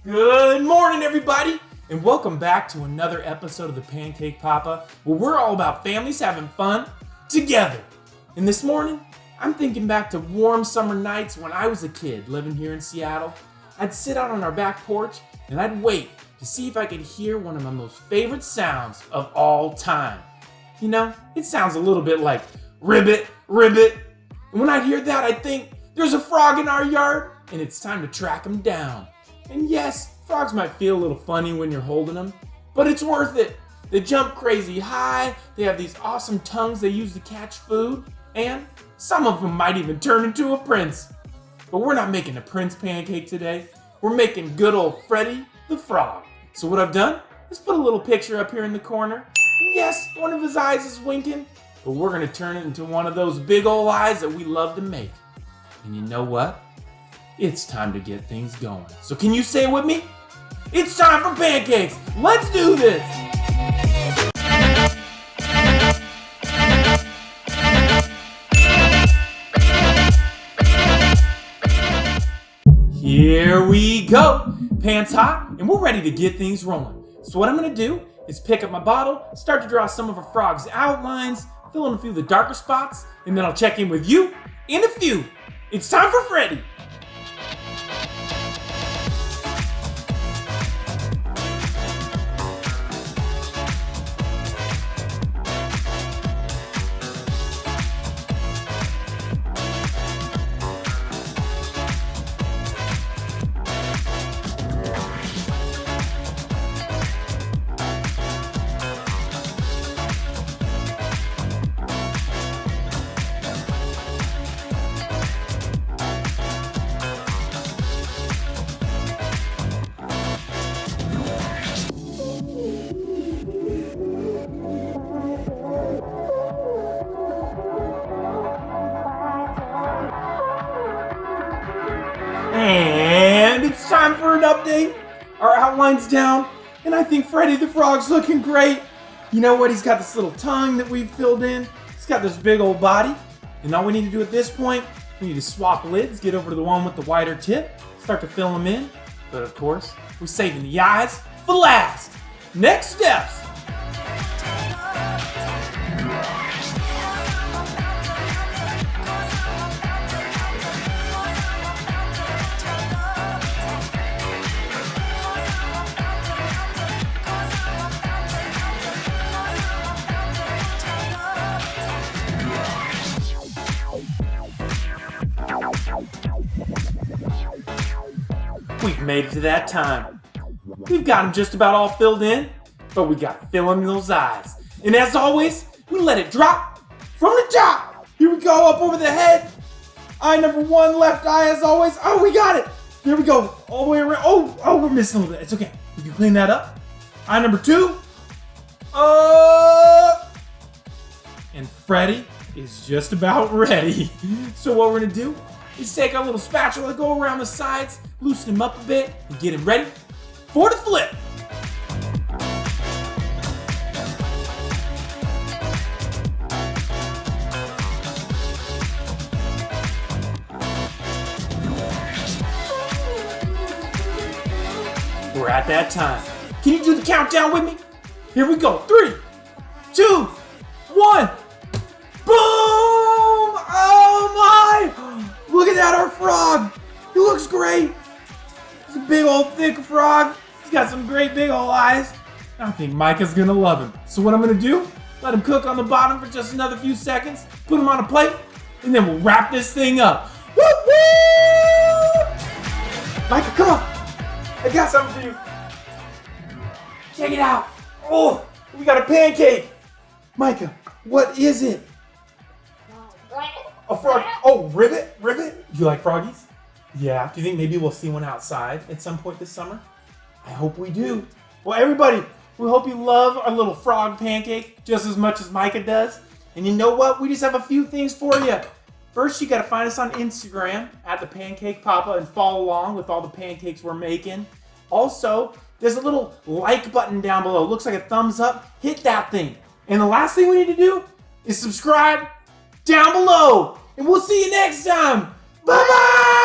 Good morning, everybody, and welcome back to another episode of the Pancake Papa, where we're all about families having fun together. And this morning, I'm thinking back to warm summer nights when I was a kid living here in Seattle. I'd sit out on our back porch and I'd wait to see if I could hear one of my most favorite sounds of all time. You know, it sounds a little bit like Ribbit Ribbit. And when I'd hear that, I'd think, there's a frog in our yard, and it's time to track him down. And yes, frogs might feel a little funny when you're holding them, but it's worth it. They jump crazy high, they have these awesome tongues they use to catch food, and some of them might even turn into a prince. But we're not making a prince pancake today. We're making good old Freddie the Frog. So what I've done is put a little picture up here in the corner. And yes, one of his eyes is winking, but we're gonna turn it into one of those big old eyes that we love to make. And you know what? It's time to get things going. So can you say it with me? It's time for pancakes. Let's do this. Here we go. Pan's hot and we're ready to get things rolling. So what I'm gonna do is pick up my bottle, start to draw some of a frog's outlines, fill in a few of the darker spots, and then I'll check in with you in a few. It's time for Freddie. And it's time for an update. Our outline's down, and I think Freddie the Frog's looking great. You know what? He's got this little tongue that we've filled in. He's got this big old body. And all we need to do at this point, we need to swap lids, get over to the one with the wider tip, start to fill them in. But of course, we're saving the eyes for last. Next steps. We've made it to that time. We've got them just about all filled in, but we got to fill in those eyes. And as always, we let it drop from the top. Here we go, up over the head. Eye number one, left eye as always. Oh, we got it. Here we go, all the way around. Oh, we're missing a little bit. It's okay. We can clean that up. Eye number two. And Freddie is just about ready. So what we're gonna do is take our little spatula, go around the sides, loosen him up a bit, and get him ready for the flip. We're at that time. Can you do the countdown with me? Here we go. 3, 2, 1. Boom! Oh my! Look at that, our frog. He looks great. He's a big old thick frog. He's got some great big old eyes. I think Micah's gonna love him. So what I'm gonna do, let him cook on the bottom for just another few seconds, put him on a plate, and then we'll wrap this thing up. Woo woo! Micah, come on. I got something for you. Check it out. Oh, we got a pancake. Micah, what is it? A frog. Oh, Ribbit Ribbit. Do you like froggies? Yeah. Do you think maybe we'll see one outside at some point this summer? I hope we do. Well, everybody, we hope you love our little frog pancake just as much as Micah does. And you know what? We just have a few things for you. First, you got to find us on Instagram at the Pancake Papa and follow along with all the pancakes we're making. Also, there's a little like button down below. It looks like a thumbs up. Hit that thing. And the last thing we need to do is subscribe down below. And we'll see you next time. Bye-bye!